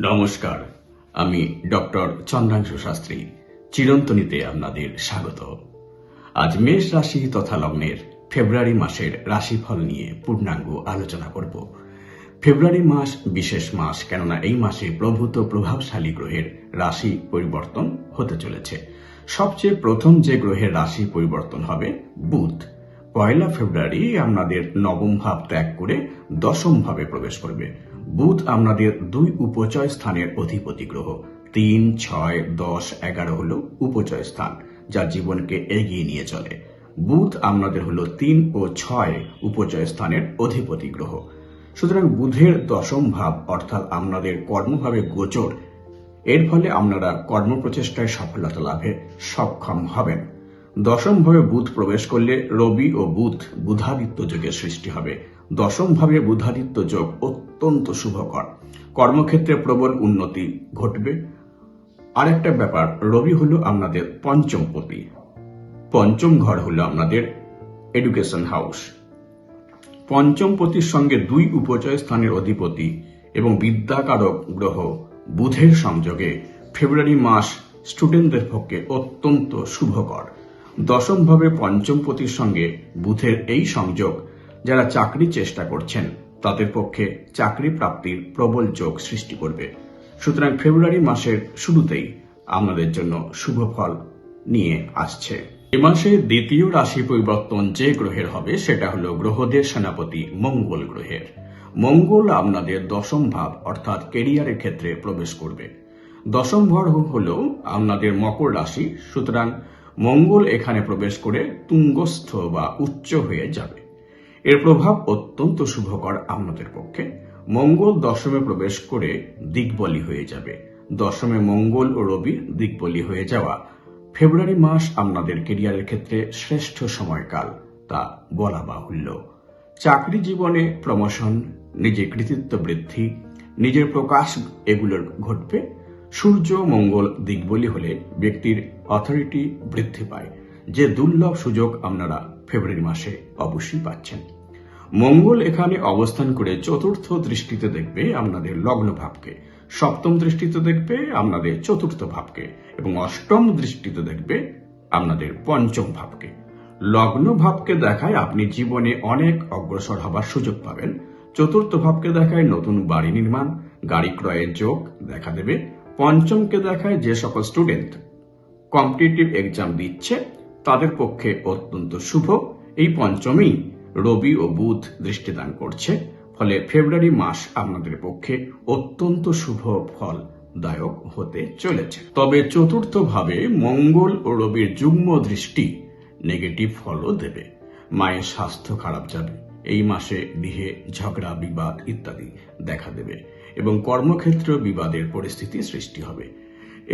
নমস্কার, আমি ডক্টর চন্দ্রাংশু শাস্ত্রী। চিরন্তনীতে আপনাদের স্বাগত। আজ মেষ রাশি তথা লগ্নের ফেব্রুয়ারি মাসের রাশিফল নিয়ে পূর্ণাঙ্গ আলোচনা করব। ফেব্রুয়ারি মাস বিশেষ মাস, কেননা এই মাসে প্রভূত প্রভাবশালী গ্রহের রাশি পরিবর্তন হতে চলেছে। সবচেয়ে প্রথম যে গ্রহের রাশি পরিবর্তন হবে বুধ। 1 ফেব্রুয়ারি আপনাদের নবম ভাব ত্যাগ করে দশম ভাবে প্রবেশ করবে। বুধ আপনাদের 2 উপচয় স্থানের অধিপতি গ্রহ। 3, 6, 10, 11 হলো উপচয় স্থান, যা জীবনকে এগিয়ে নিয়ে চলে। বুধ আপনাদের হলো 3 ও 6 উপচয় স্থানের অধিপতি গ্রহ। সুতরাং বুধের দশম ভাব অর্থাৎ আপনাদের কর্মভাবে গোচর, এর ফলে আপনারা কর্মপ্রচেষ্টায় সফলতা লাভে সক্ষম হবেন। দশম ভাবে বুধ প্রবেশ করলে রবি ও বুধ বুধাদিত্য যোগের সৃষ্টি হবে। দশম ভাবে বুধাদিত্য যোগ অত্যন্ত শুভকর, কর্মক্ষেত্রে প্রবল উন্নতি ঘটবে। আরেকটা ব্যাপার, রবি হলো আপনাদের পঞ্চমপতি। পঞ্চম ঘর হলো আপনাদের এডুকেশন হাউস। পঞ্চমপতির সঙ্গে 2 উপচয় স্থানের অধিপতি এবং বিদ্যাকারক গ্রহ বুধের সংযোগে ফেব্রুয়ারি মাস স্টুডেন্টদের পক্ষে অত্যন্ত শুভকর। দশম ভাবে পঞ্চমপতির সঙ্গে বুধের এই সংযোগ যারা চাকরি চেষ্টা করছেন তাদের পক্ষে চাকরি প্রাপ্তির প্রবল যোগ সৃষ্টি করবে। সুতরাং ফেব্রুয়ারি মাসের শুরুতেই আপনাদের জন্য শুভ ফল নিয়ে আসছে। এ মাসে দ্বিতীয় রাশি পরিবর্তন যে গ্রহের হবে সেটা হলো গ্রহদের সেনাপতি মঙ্গল গ্রহের। মঙ্গল আপনাদের দশম ভাব অর্থাৎ কেরিয়ারের ক্ষেত্রে প্রবেশ করবে। দশম ঘর হলো আপনাদের মকর রাশি। সুতরাং মঙ্গল এখানে প্রবেশ করে তুঙ্গস্থ বা উচ্চ হয়ে যাবে। এর প্রভাব অত্যন্ত শুভকর আপনাদের পক্ষে। মঙ্গল দশমে প্রবেশ করে দিকবলী হয়ে যাবে। দশমে মঙ্গল ও রবি দিকবলী হয়ে যাওয়া ফেব্রুয়ারি মাস আপনাদের কেরিয়ারের ক্ষেত্রে শ্রেষ্ঠ সময়কাল, তা বলা বাহুল্য। চাকরি জীবনে প্রমোশন, নিজের কৃতিত্ব বৃদ্ধি, নিজের প্রকাশ এগুলোর ঘটবে। সূর্য মঙ্গল দিকবলী হলে ব্যক্তির অথরিটি বৃদ্ধি পায়, যে দুর্লভ সুযোগ আপনারা ফেব্রুয়ারি মাসে অবশ্যই পাচ্ছেন। মঙ্গল এখানে অবস্থান করে চতুর্থ দৃষ্টিতে দেখবে আপনাদের লগ্ন ভাবকে, সপ্তম দৃষ্টিতে দেখবে আপনাদের চতুর্থ ভাবকে এবং অষ্টম দৃষ্টিতে দেখবে আপনাদের পঞ্চম ভাবকে। লগ্ন ভাবকে দেখায় আপনি জীবনে অনেক অগ্রসর হবার সুযোগ পাবেন। চতুর্থ ভাবকে দেখায় নতুন বাড়ি নির্মাণ, গাড়ি ক্রয়ের যোগ দেখা দেবে। পঞ্চমকে দেখায় যে সকল স্টুডেন্ট কম্পিটিটিভ এক্সাম দিচ্ছে তাদের পক্ষে অত্যন্ত শুভ। এই পঞ্চমেই রবি ও বুধ দৃষ্টিদান করছে, ফলে ফেব্রুয়ারি মাস আপনাদের পক্ষে অত্যন্ত শুভ ফলদায়ক হতে চলেছে। তবে চতুর্থ ভাবে মঙ্গল ও রবির যুগ্ম দৃষ্টি নেগেটিভ ফলও দেবে। মায়ের স্বাস্থ্য খারাপ যাবে। এই মাসে গৃহে ঝগড়া, বিবাদ ইত্যাদি দেখা দেবে এবং কর্মক্ষেত্র বিবাদের পরিস্থিতি সৃষ্টি হবে।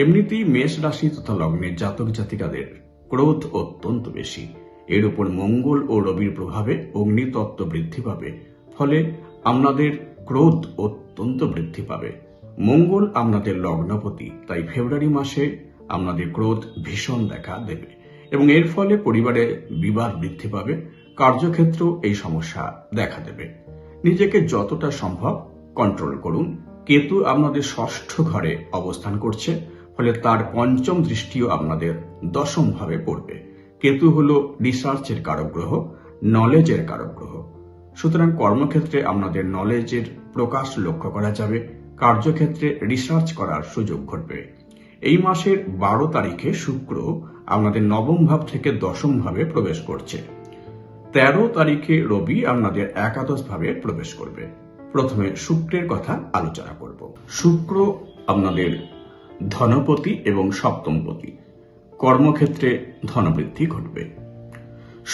এমনিতেই মেষ রাশি তথা লগ্নের জাতক জাতিকাদের ক্রোধ অত্যন্ত বেশি। এর উপর মঙ্গল ও রবির প্রভাবে অগ্নিতত্ত্ব বৃদ্ধি পাবে, ফলে আপনাদের ক্রোধ অত্যন্ত বৃদ্ধি পাবে। মঙ্গল আপনাদের লগ্নপতি, তাই ফেব্রুয়ারি মাসে আপনাদের ক্রোধ ভীষণ দেখা দেবে এবং এর ফলে পরিবারে বিবাদ বৃদ্ধি পাবে। কার্যক্ষেত্র এই সমস্যা দেখা দেবে। নিজেকে যতটা সম্ভব কন্ট্রোল করুন। কেতু আপনাদের ষষ্ঠ ঘরে অবস্থান করছে, ফলে তার পঞ্চম দৃষ্টিও আপনাদের দশম ভাবে পড়বে। কেতু হলো রিসার্চের কারক গ্রহ, নলেজের কারক গ্রহ। সুতরাং কর্মক্ষেত্রে আপনাদের নলেজের প্রকাশ লক্ষ্য করা যাবে। কার্যক্ষেত্রে রিসার্চ করার সুযোগ ঘটবে। এই মাসের 12 তারিখে শুক্র আপনাদের নবম ভাব থেকে দশম ভাবে প্রবেশ করছে। 13 তারিখে রবি আপনাদের একাদশ ভাবে প্রবেশ করবে। প্রথমে শুক্রের কথা আলোচনা করব। শুক্র আপনাদের ধনপতি এবং সপ্তমপতি। কর্মক্ষেত্রে ধনবৃদ্ধি ঘটবে।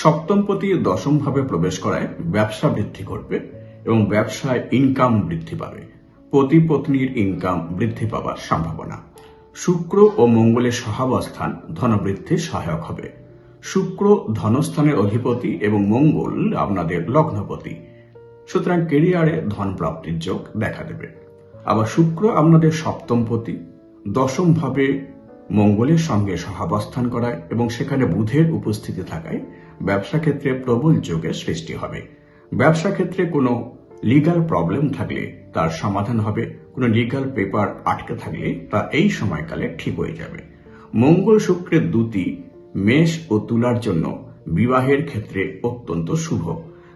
সপ্তমপতি দশম ভাবে প্রবেশ করায় ব্যবসা বৃদ্ধি ঘটবে এবং ব্যবসায় ইনকাম বৃদ্ধি পাবে। পতি পত্নীর ইনকাম বৃদ্ধি পাওয়ার সম্ভাবনা। শুক্র ও মঙ্গলের সহাবস্থান ধনবৃদ্ধির সহায়ক হবে। শুক্র ধনস্থানের অধিপতি এবং মঙ্গল আপনাদের লগ্নপতি। সুতরাং কেরিয়ারে ধন প্রাপ্তির যোগ দেখা দেবে। আবার শুক্র আপনাদের সপ্তমপতি, দশম ভাবে মঙ্গলের সঙ্গে সহাবস্থান করায় এবং সেখানে বুধের উপস্থিতি থাকায় ব্যবসা ক্ষেত্রে প্রবল যোগের সৃষ্টি হবে। ব্যবসা ক্ষেত্রে কোনো লিগ্যাল প্রবলেম থাকলে তার সমাধান হবে। কোনো লিগাল পেপার আটকে থাকলে তা এই সময়কালে ঠিক হয়ে যাবে। মঙ্গল শুক্রের দ্যুতি মেষ ও তুলার জন্য বিবাহের ক্ষেত্রে অত্যন্ত শুভ,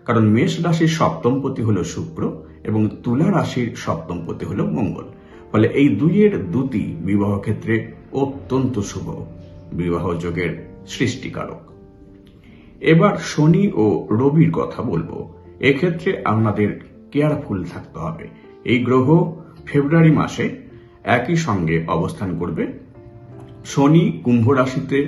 কারণ মেষ রাশির সপ্তমপতি হল শুক্র এবং তুলা রাশির সপ্তমপতি হল মঙ্গল। ফলে এই দুইয়ের দ্যুতি বিবাহ ক্ষেত্রে অত্যন্ত শুভ, বিবাহ যোগের সৃষ্টিকারক। এবার শনি ও রবির কথা বলবো। এক্ষেত্রে আপনাদের কেয়ারফুল থাকতে হবে। এই গ্রহ ফেব্রুয়ারি মাসে একই সঙ্গে অবস্থান করবে। শনি কুম্ভ রাশিতে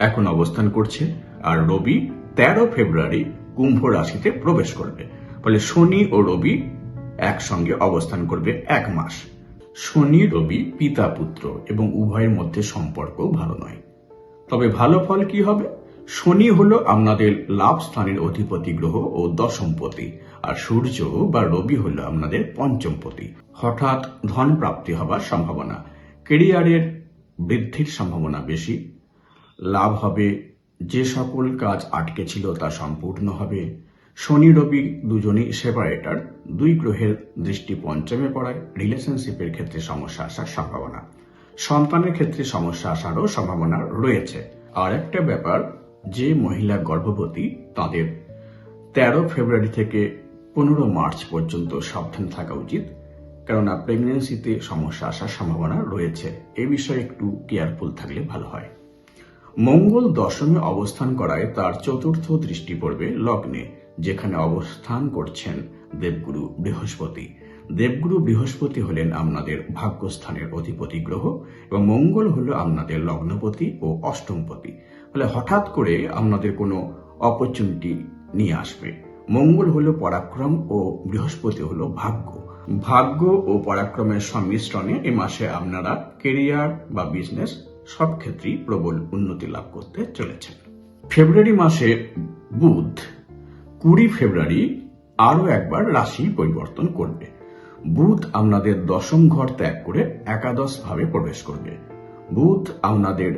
এখন অবস্থান করছে, আর রবি 13 ফেব্রুয়ারি কুম্ভ রাশিতে প্রবেশ করবে। ফলে শনি ও রবি একসঙ্গে অবস্থান করবে 1 মাস। শনি রবি পিতা পুত্র এবং উভয়ের মধ্যে সম্পর্ক ভালো নয়। তবে ভালো ফল কি হবে? শনি হলো আপনাদের লাভ স্থানের অধিপতি গ্রহ ও দশমপতি, আর সূর্য বা রবি হলো আপনাদের পঞ্চমপতি। হঠাৎ ধন প্রাপ্তি হবার সম্ভাবনা, কেরিয়ারের বৃদ্ধির সম্ভাবনা বেশি, লাভ হবে, যে সকল কাজ আটকে ছিল তা সম্পূর্ণ হবে। শনি রবি দুজনই সেপারেটর, দুই গ্রহের দৃষ্টি পঞ্চমে পড়ায় রিলেশনশিপের ক্ষেত্রে সমস্যা আসার সম্ভাবনা, সন্তানের ক্ষেত্রে সমস্যা আসারও সম্ভাবনা রয়েছে। আর একটা ব্যাপার, যে মহিলা গর্ভবতী তাদের 13 ফেব্রুয়ারি থেকে 15 মার্চ পর্যন্ত সাবধান থাকা উচিত, কেননা প্রেগন্যান্সিতে সমস্যা আসার সম্ভাবনা রয়েছে। এ বিষয়ে একটু কেয়ারফুল থাকলে ভালো হয়। মঙ্গল দশমে অবস্থান করায় তার চতুর্থ দৃষ্টি পড়বে লগ্নে, যেখানে অবস্থান করছেন দেবগুরু বৃহস্পতি। দেবগুরু বৃহস্পতি হলেন আপনাদের ভাগ্যস্থানের অধিপতি গ্রহ এবং মঙ্গল হলো আপনাদের লগ্নপতি ও অষ্টমপতি। ফলে হঠাৎ করে আপনাদের কোনো অপরচুনিটি নিয়ে আসবে। মঙ্গল হলো পরাক্রম ও বৃহস্পতি হলো ভাগ্য। ভাগ্য ও পরাক্রমের সংমিশ্রণে এ মাসে আপনারা কেরিয়ার বা বিজনেস সব ক্ষেত্রেই প্রবল উন্নতি লাভ করতে চলেছেন। ফেব্রুয়ারি মাসে বুধ 20 ফেব্রুয়ারি আরো একবার রাশি পরিবর্তন করবে। বুধ আপনাদের দশম ঘর ত্যাগ করে একাদশ ভাবে প্রবেশ করবে। বুধ আপনাদের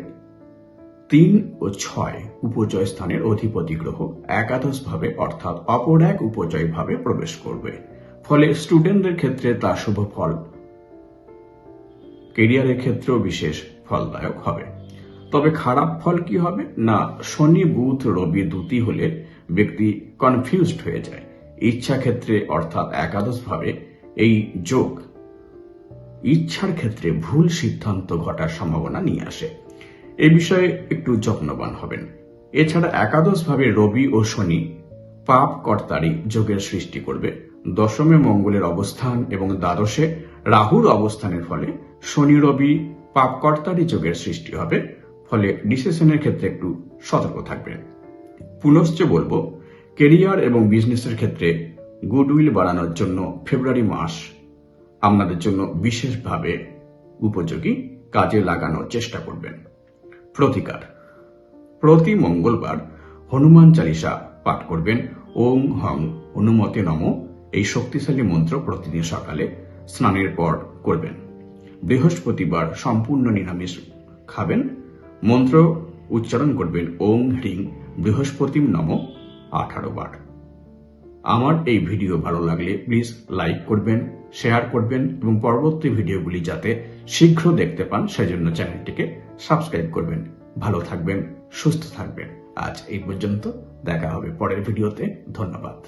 3 ও 6 উপজয় স্থানের অধিপতি গ্রহ একাদশ ভাবে অর্থাৎ অপর এক উপজয় ভাবে প্রবেশ করবে। ফলে স্টুডেন্টদের ক্ষেত্রে তা শুভ ফল, কেরিয়ারের ক্ষেত্রেও বিশেষ ফলদায়ক হবে। তবে খারাপ ফল কি হবে না, শনি বুধ রবি দ্যুতি হলে ব্যক্তি কনফিউজড হয়ে যায়। ইচ্ছা ক্ষেত্রে অর্থাৎ একাদশ ভাবে এই যোগ ইচ্ছার ক্ষেত্রে ভুল সিদ্ধান্ত ঘটার সম্ভাবনা নিয়ে আসে। এই বিষয়ে একটু যত্নবান হবেন। এছাড়া একাদশ ভাবে রবি ও শনি পাপ কর্তারি যোগের সৃষ্টি করবে। দশমে মঙ্গলের অবস্থান এবং দ্বাদশে রাহুর অবস্থানের ফলে শনি রবি পাপ কর্তারি যোগের সৃষ্টি হবে। ফলে ডিসিশনের ক্ষেত্রে একটু সতর্ক থাকবেন। পুনশ্চ বলবো, কেরিয়ার এবং বিজনেসের ক্ষেত্রে গুডউইল বাড়ানোর জন্য ফেব্রুয়ারি মাস আপনাদের জন্য বিশেষভাবে উপযোগী, কাজে লাগানোর চেষ্টা করবেন। প্রতিকার, প্রতি মঙ্গলবার হনুমান চালিসা পাঠ করবেন। ওং হং হনুমতে নমঃ এই শক্তিশালী মন্ত্র প্রতিদিন সকালে স্নানের পর করবেন। বৃহস্পতিবার সম্পূর্ণ নিরামিষ খাবেন। মন্ত্র উচ্চারণ করবেন ওং হ্রিং বৃহস্পতিম নমঃ 18 বার। আমার এই ভিডিও ভালো লাগলে প্লিজ লাইক করবেন, শেয়ার করবেন এবং পরবর্তী ভিডিওগুলি যাতে শীঘ্র দেখতে পান সেজন্য চ্যানেলটিকে সাবস্ক্রাইব করবেন। ভালো থাকবেন, সুস্থ থাকবেন। আজ এই পর্যন্ত, দেখা হবে পরের ভিডিওতে। ধন্যবাদ।